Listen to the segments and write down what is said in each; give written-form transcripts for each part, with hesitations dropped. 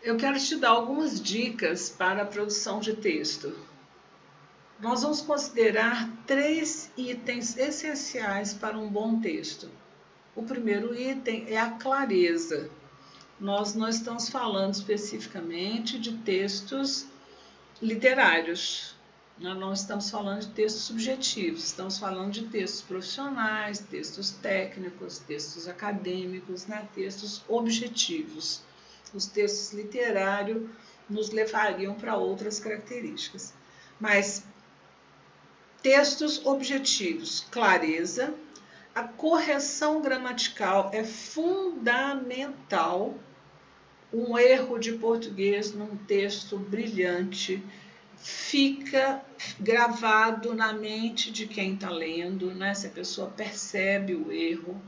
Eu quero te dar algumas dicas para a produção de texto. Nós vamos considerar 3 itens essenciais para um bom texto. O primeiro item é a clareza. Nós não estamos falando especificamente de textos literários. Nós não estamos falando de textos subjetivos, estamos falando de textos profissionais, textos técnicos, textos acadêmicos, né? Textos objetivos. Os textos literários nos levariam para outras características. Mas textos objetivos, clareza, a correção gramatical é fundamental. Um erro de português num texto brilhante fica gravado na mente de quem está lendo, né? Se a pessoa percebe o erro.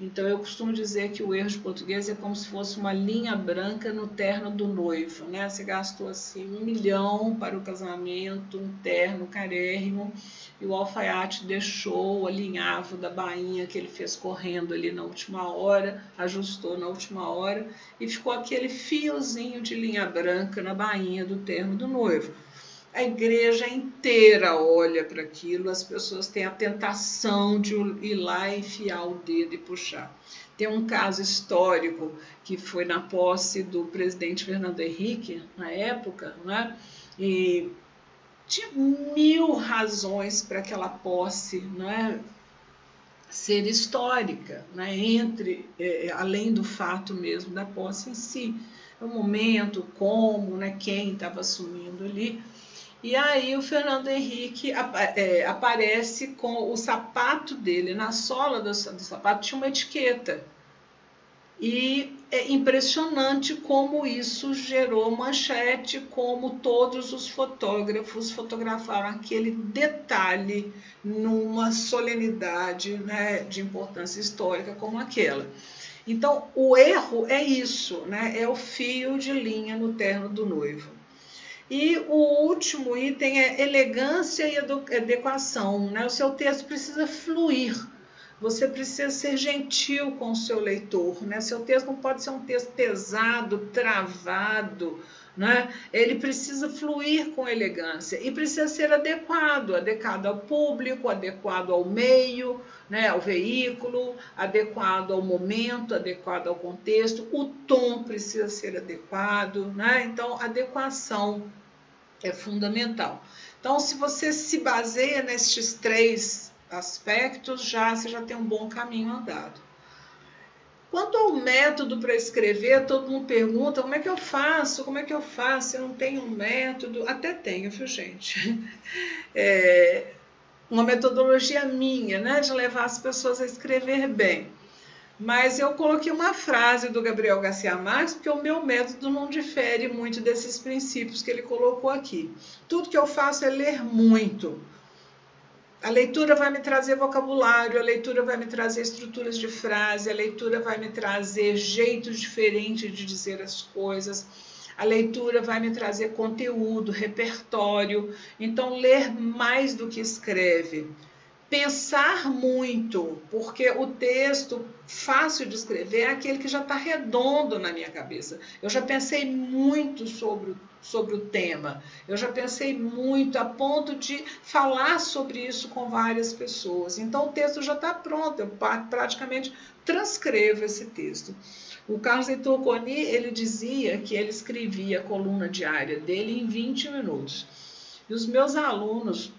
Então, eu costumo dizer que o erro de português é como se fosse uma linha branca no terno do noivo, né? Você gastou assim 1 milhão para o casamento, um terno carérrimo, e o alfaiate deixou o alinhavo da bainha que ele fez correndo ali na última hora, ajustou na última hora, e ficou aquele fiozinho de linha branca na bainha do terno do noivo. A igreja inteira olha para aquilo, as pessoas têm a tentação de ir lá e enfiar o dedo e puxar. Tem um caso histórico que foi na posse do presidente Fernando Henrique, na época, né? E tinha 1000 razões para aquela posse, né, ser histórica, né, além do fato mesmo da posse em si. O momento, como, né, quem estava assumindo ali. E aí o Fernando Henrique aparece com o sapato dele, na sola do sapato tinha uma etiqueta. E é impressionante como isso gerou manchete, como todos os fotógrafos fotografaram aquele detalhe numa solenidade, né, de importância histórica como aquela. Então, o erro é isso, né, é o fio de linha no terno do noivo. E o último item é elegância e adequação, né? O seu texto precisa fluir, você precisa ser gentil com o seu leitor, né? Seu texto não pode ser um texto pesado, travado, né? Ele precisa fluir com elegância e precisa ser adequado ao público, adequado ao meio, né? Ao veículo, adequado ao momento, adequado ao contexto. O tom precisa ser adequado, né? Então, adequação é fundamental. Então, se você se baseia nestes 3 aspectos, você já tem um bom caminho andado. Quanto ao método para escrever, todo mundo pergunta, como é que eu faço? Como é que eu faço? Eu não tenho um método. Até tenho, viu, gente? Uma metodologia minha, né, de levar as pessoas a escrever bem. Mas eu coloquei uma frase do Gabriel Garcia Marques, porque o meu método não difere muito desses princípios que ele colocou aqui. Tudo que eu faço é ler muito. A leitura vai me trazer vocabulário, a leitura vai me trazer estruturas de frase, a leitura vai me trazer jeitos diferentes de dizer as coisas, a leitura vai me trazer conteúdo, repertório. Então, ler mais do que escreve. Pensar muito, porque o texto fácil de escrever é aquele que já está redondo na minha cabeça. Eu já pensei muito sobre o tema, eu já pensei muito a ponto de falar sobre isso com várias pessoas. Então o texto já está pronto, eu praticamente transcrevo esse texto. O Carlos Heitor Coni, ele dizia que ele escrevia a coluna diária dele em 20 minutos. E os meus alunos,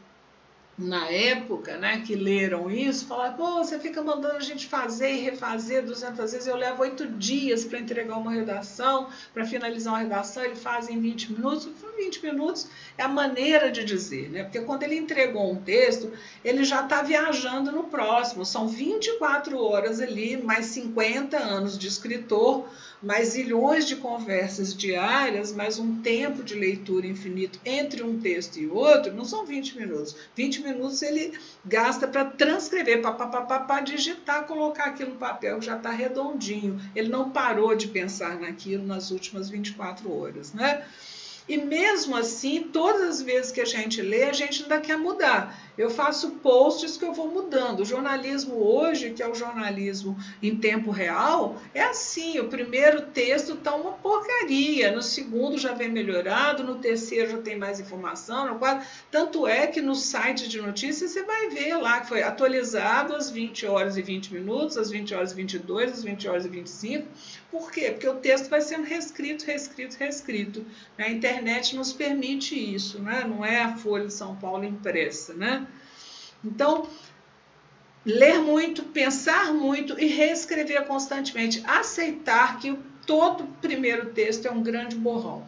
na época, né, que leram isso, falaram, pô, você fica mandando a gente fazer e refazer 200 vezes, eu levo 8 dias para entregar uma redação, para finalizar uma redação, ele faz em 20 minutos. 20 minutos é a maneira de dizer, né? Porque quando ele entregou um texto, ele já está viajando no próximo, são 24 horas ali, mais 50 anos de escritor, mais zilhões de conversas diárias, mais um tempo de leitura infinito entre um texto e outro, não são 20 minutos. 20 minutos ele gasta para transcrever, para digitar, colocar aquilo no papel que já está redondinho. Ele não parou de pensar naquilo nas últimas 24 horas, né? E mesmo assim, todas as vezes que a gente lê, a gente ainda quer mudar. Eu faço posts que eu vou mudando. O jornalismo hoje, que é o jornalismo em tempo real, é assim, o primeiro texto está uma porcaria, no segundo já vem melhorado, no terceiro já tem mais informação, no quarto... Tanto é que no site de notícias você vai ver lá que foi atualizado às 20 horas e 20 minutos, às 20 horas e 22, às 20 horas e 25. Por quê? Porque o texto vai sendo reescrito. A internet nos permite isso, né? Não é a Folha de São Paulo impressa, né? Então, ler muito, pensar muito e reescrever constantemente. Aceitar que todo primeiro texto é um grande borrão,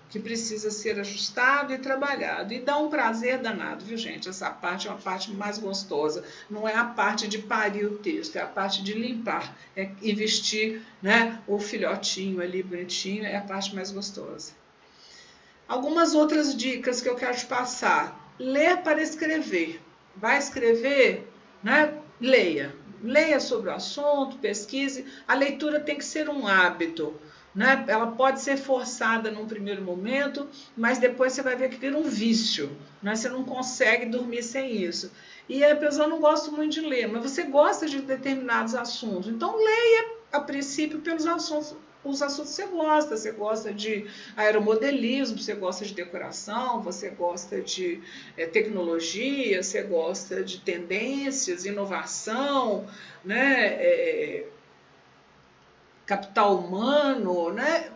que precisa ser ajustado e trabalhado. E dá um prazer danado, viu, gente? Essa parte é uma parte mais gostosa. Não é a parte de parir o texto, é a parte de limpar e vestir, né, o filhotinho ali bonitinho, é a parte mais gostosa. Algumas outras dicas que eu quero te passar. Ler para escrever. Vai escrever, né? Leia. Leia sobre o assunto, pesquise. A leitura tem que ser um hábito, né? Ela pode ser forçada num primeiro momento, mas depois você vai ver que vira um vício, né? Você não consegue dormir sem isso. E a pessoa não gosta muito de ler, mas você gosta de determinados assuntos. Então, leia a princípio pelos assuntos. Os assuntos que você gosta de aeromodelismo, você gosta de decoração, você gosta de tecnologia, você gosta de tendências, inovação, né, capital humano, né?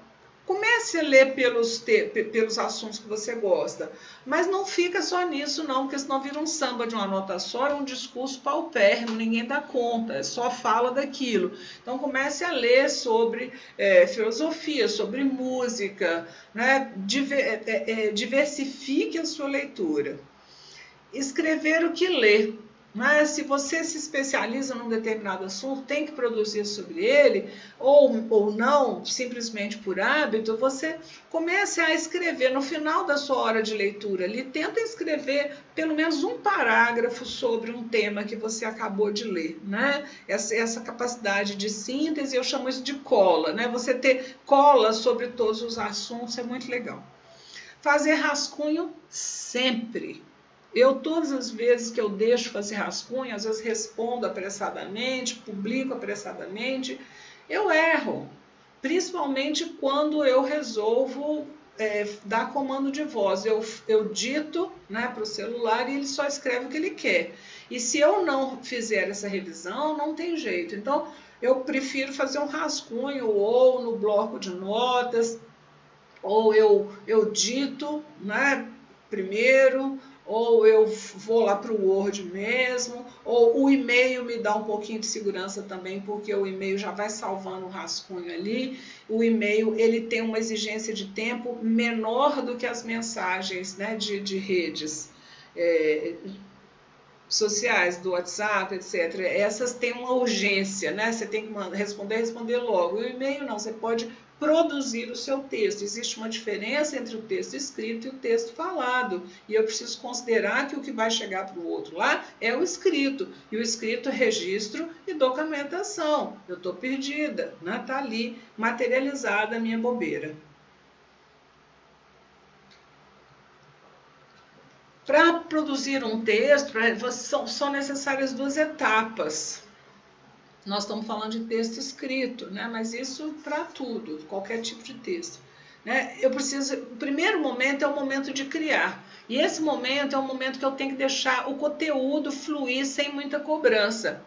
Comece a ler pelos assuntos que você gosta, mas não fica só nisso não, porque senão vira um samba de uma nota só, é um discurso paupérrimo, ninguém dá conta, só fala daquilo. Então comece a ler sobre filosofia, sobre música, né? Diversifique a sua leitura. Escrever o que lê. Mas se você se especializa num determinado assunto, tem que produzir sobre ele, ou não, simplesmente por hábito, você comece a escrever no final da sua hora de leitura ali, tenta escrever pelo menos um parágrafo sobre um tema que você acabou de ler, né? Essa capacidade de síntese, eu chamo isso de cola, né? Você ter cola sobre todos os assuntos é muito legal. Fazer rascunho sempre. Eu, todas as vezes que eu deixo fazer rascunho, às vezes respondo apressadamente, publico apressadamente, eu erro. Principalmente quando eu resolvo dar comando de voz. Eu dito, né, para o celular e ele só escreve o que ele quer. E se eu não fizer essa revisão, não tem jeito. Então, eu prefiro fazer um rascunho ou no bloco de notas, ou eu dito, né, primeiro, ou eu vou lá para o Word mesmo, ou o e-mail me dá um pouquinho de segurança também, porque o e-mail já vai salvando o rascunho ali. O e-mail ele tem uma exigência de tempo menor do que as mensagens, né, de redes sociais, do WhatsApp, etc. Essas têm uma urgência, né? Você tem que responder logo. E o e-mail não, você pode produzir o seu texto. Existe uma diferença entre o texto escrito e o texto falado. E eu preciso considerar que o que vai chegar para o outro lá é o escrito. E o escrito é registro e documentação. Eu estou perdida, né? Está ali materializada a minha bobeira. Para produzir um texto, são necessárias duas etapas. Nós estamos falando de texto escrito, né? Mas isso para tudo, qualquer tipo de texto. Né? O primeiro momento é o momento de criar. E esse momento é o momento que eu tenho que deixar o conteúdo fluir sem muita cobrança.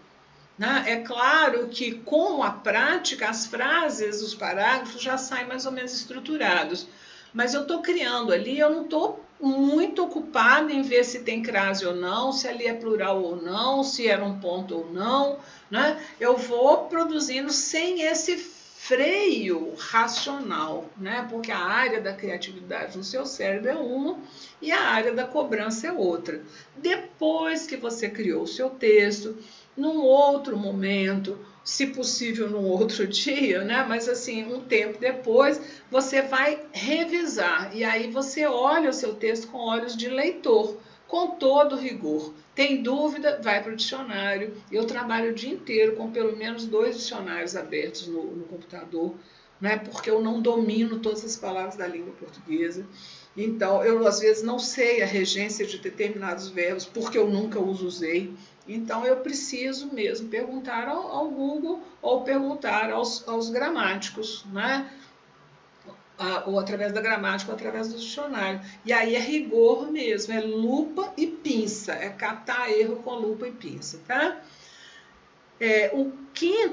Né? É claro que com a prática, as frases, os parágrafos já saem mais ou menos estruturados. Mas eu estou criando ali, eu não estou muito ocupada em ver se tem crase ou não, se ali é plural ou não, se era um ponto ou não, né? Eu vou produzindo sem esse freio racional, né? Porque a área da criatividade no seu cérebro é uma e a área da cobrança é outra. Depois que você criou o seu texto, num outro momento, se possível num outro dia, né? Mas assim, um tempo depois, você vai revisar e aí você olha o seu texto com olhos de leitor, com todo rigor. Tem dúvida? Vai para o dicionário. Eu trabalho o dia inteiro com pelo menos 2 dicionários abertos no computador, né? Porque eu não domino todas as palavras da língua portuguesa. Então, eu às vezes não sei a regência de determinados verbos porque eu nunca os usei. Então, eu preciso mesmo perguntar ao Google ou perguntar aos gramáticos, né? Ou através da gramática ou através do dicionário. E aí é rigor mesmo, é lupa e pinça, é catar erro com lupa e pinça, tá?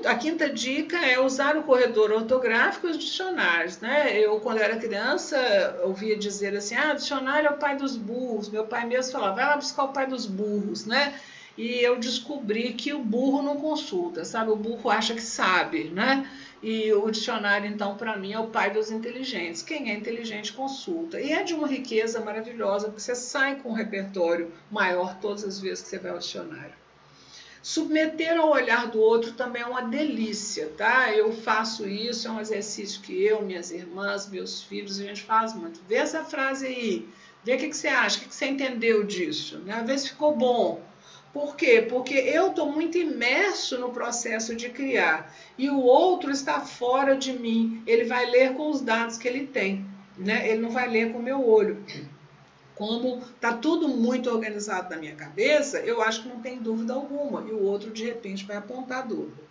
A quinta dica é usar o corredor ortográfico e os dicionários, né? Eu, quando era criança, ouvia dizer assim, dicionário é o pai dos burros. Meu pai mesmo falava, vai lá buscar o pai dos burros, né? E eu descobri que o burro não consulta, sabe? O burro acha que sabe, né? E o dicionário, então, para mim, é o pai dos inteligentes. Quem é inteligente consulta. E é de uma riqueza maravilhosa, porque você sai com um repertório maior todas as vezes que você vai ao dicionário. Submeter ao olhar do outro também é uma delícia, tá? Eu faço isso, é um exercício que eu, minhas irmãs, meus filhos, a gente faz muito. Vê essa frase aí, vê o que você acha, o que você entendeu disso, né? Vê se ficou bom. Por quê? Porque eu estou muito imerso no processo de criar e o outro está fora de mim. Ele vai ler com os dados que ele tem, né? Ele não vai ler com o meu olho. Como está tudo muito organizado na minha cabeça, eu acho que não tem dúvida alguma. E o outro, de repente, vai apontar dúvida.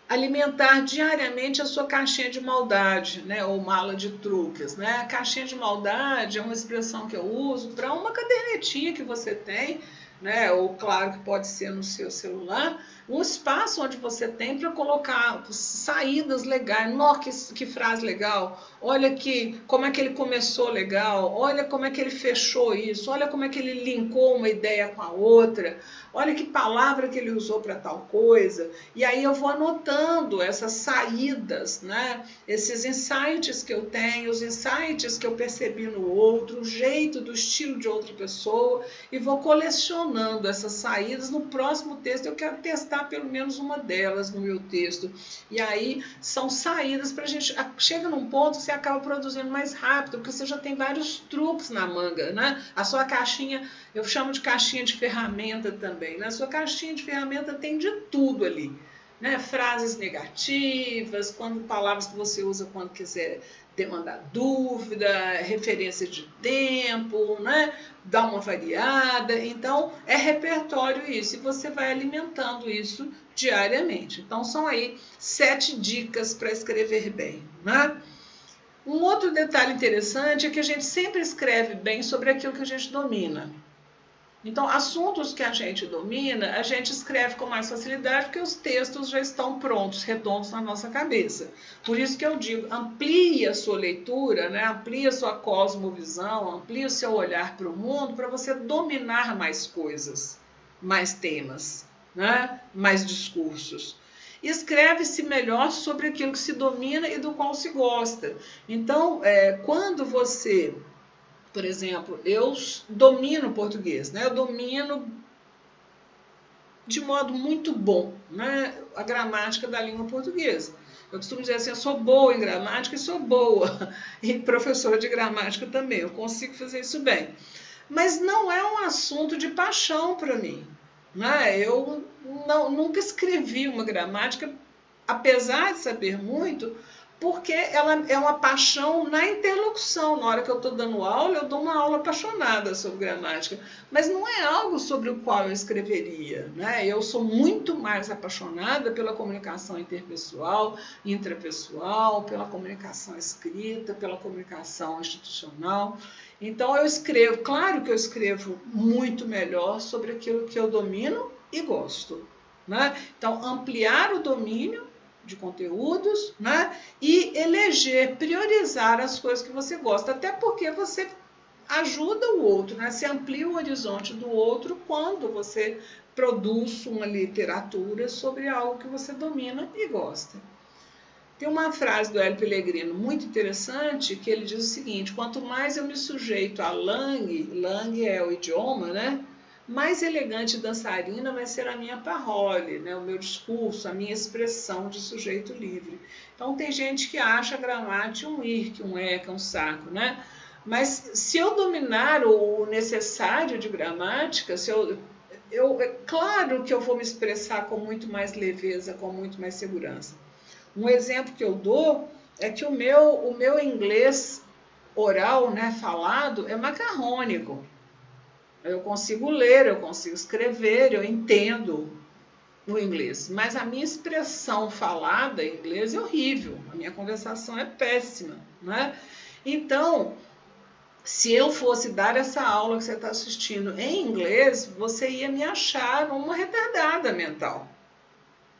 Alimentar diariamente a sua caixinha de maldade, né, ou mala de truques, né? A caixinha de maldade é uma expressão que eu uso para uma cadernetinha que você tem, né, ou claro que pode ser no seu celular, um espaço onde você tem para colocar saídas legais. Nossa, que frase legal! Olha como é que ele começou legal, olha como é que ele fechou isso, olha como é que ele linkou uma ideia com a outra, olha que palavra que ele usou para tal coisa. E aí eu vou anotando essas saídas, né? Esses insights que eu tenho, os insights que eu percebi no outro, o jeito do estilo de outra pessoa, e vou colecionando essas saídas. No próximo texto eu quero testar pelo menos uma delas no meu texto. E aí são saídas para a gente... Chega num ponto que você acaba produzindo mais rápido, porque você já tem vários truques na manga, né? A sua caixinha, eu chamo de caixinha de ferramenta também, né? A sua caixinha de ferramenta tem de tudo ali, né? Frases negativas, palavras que você usa quando quiser demandar dúvida, referência de tempo, né? Dá uma variada. Então, é repertório isso, e você vai alimentando isso diariamente. Então, são aí 7 dicas para escrever bem, né? Um outro detalhe interessante é que a gente sempre escreve bem sobre aquilo que a gente domina. Então, assuntos que a gente domina, a gente escreve com mais facilidade porque os textos já estão prontos, redondos na nossa cabeça. Por isso que eu digo, amplie a sua leitura, né? Amplie a sua cosmovisão, amplie o seu olhar para o mundo para você dominar mais coisas, mais temas, né? Mais discursos. Escreve-se melhor sobre aquilo que se domina e do qual se gosta. Então, quando você... Por exemplo, eu domino português, né? Eu domino de modo muito bom, né, a gramática da língua portuguesa. Eu costumo dizer assim, eu sou boa em gramática e sou boa e professora de gramática também, eu consigo fazer isso bem. Mas não é um assunto de paixão para mim, né? Eu nunca escrevi uma gramática, apesar de saber muito, porque ela é uma paixão na interlocução. Na hora que eu estou dando aula, eu dou uma aula apaixonada sobre gramática, mas não é algo sobre o qual eu escreveria, né? Eu sou muito mais apaixonada pela comunicação interpessoal, intrapessoal, pela comunicação escrita, pela comunicação institucional. Então eu escrevo, claro que eu escrevo muito melhor sobre aquilo que eu domino e gosto, né? Então ampliar o domínio de conteúdos, né? E eleger, priorizar as coisas que você gosta, até porque você ajuda o outro, né? Você amplia o horizonte do outro quando você produz uma literatura sobre algo que você domina e gosta. Tem uma frase do Hélio Pellegrino muito interessante que ele diz o seguinte: quanto mais eu me sujeito a langue é o idioma, né? Mais elegante dançarina vai ser a minha parole, né? O meu discurso, a minha expressão de sujeito livre. Então tem gente que acha a gramática um irque, um eca, um saco, né? Mas se eu dominar o necessário de gramática, claro que eu vou me expressar com muito mais leveza, com muito mais segurança. Um exemplo que eu dou é que o meu inglês oral, né, falado, é macarrônico. Eu consigo ler, eu consigo escrever, eu entendo o inglês, mas a minha expressão falada em inglês é horrível, a minha conversação é péssima, né? Então, se eu fosse dar essa aula que você está assistindo em inglês, você ia me achar uma retardada mental.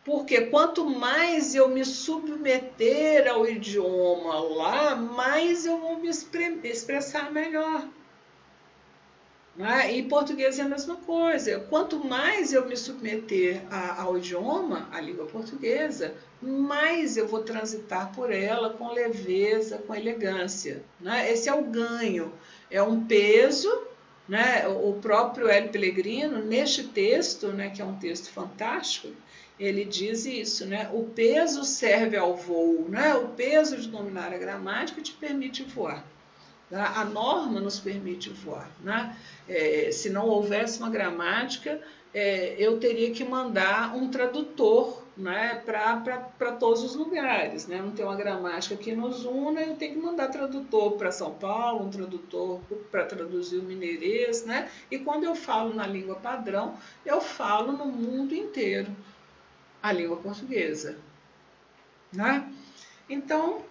Porque quanto mais eu me submeter ao idioma lá, mais eu vou me expressar melhor. Né? E português é a mesma coisa. Quanto mais eu me submeter ao idioma, à língua portuguesa, mais eu vou transitar por ela com leveza, com elegância. Né? Esse é o ganho. É um peso, né? O próprio Hélio Pellegrino, neste texto, né, que é um texto fantástico, ele diz isso, né? O peso serve ao voo, né? O peso de dominar a gramática te permite voar. A norma nos permite voar. Né? Se não houvesse uma gramática, eu teria que mandar um tradutor, né, para todos os lugares. Né? Não tem uma gramática que nos una, eu tenho que mandar tradutor para São Paulo, um tradutor para traduzir o mineirês. Né? E quando eu falo na língua padrão, eu falo no mundo inteiro a língua portuguesa. Né? Então,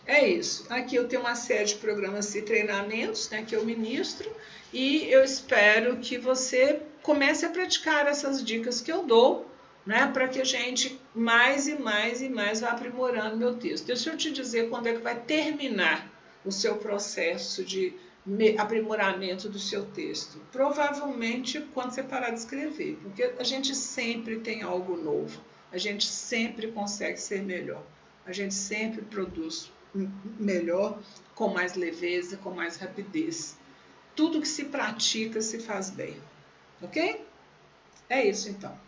é isso. Aqui eu tenho uma série de programas e treinamentos, né, que eu ministro, e eu espero que você comece a praticar essas dicas que eu dou, né, para que a gente mais e mais e mais vá aprimorando meu texto. Deixa eu te dizer quando é que vai terminar o seu processo de aprimoramento do seu texto. Provavelmente quando você parar de escrever, porque a gente sempre tem algo novo, a gente sempre consegue ser melhor, a gente sempre produz melhor, com mais leveza, com mais rapidez. Tudo que se pratica se faz bem, ok? É isso então.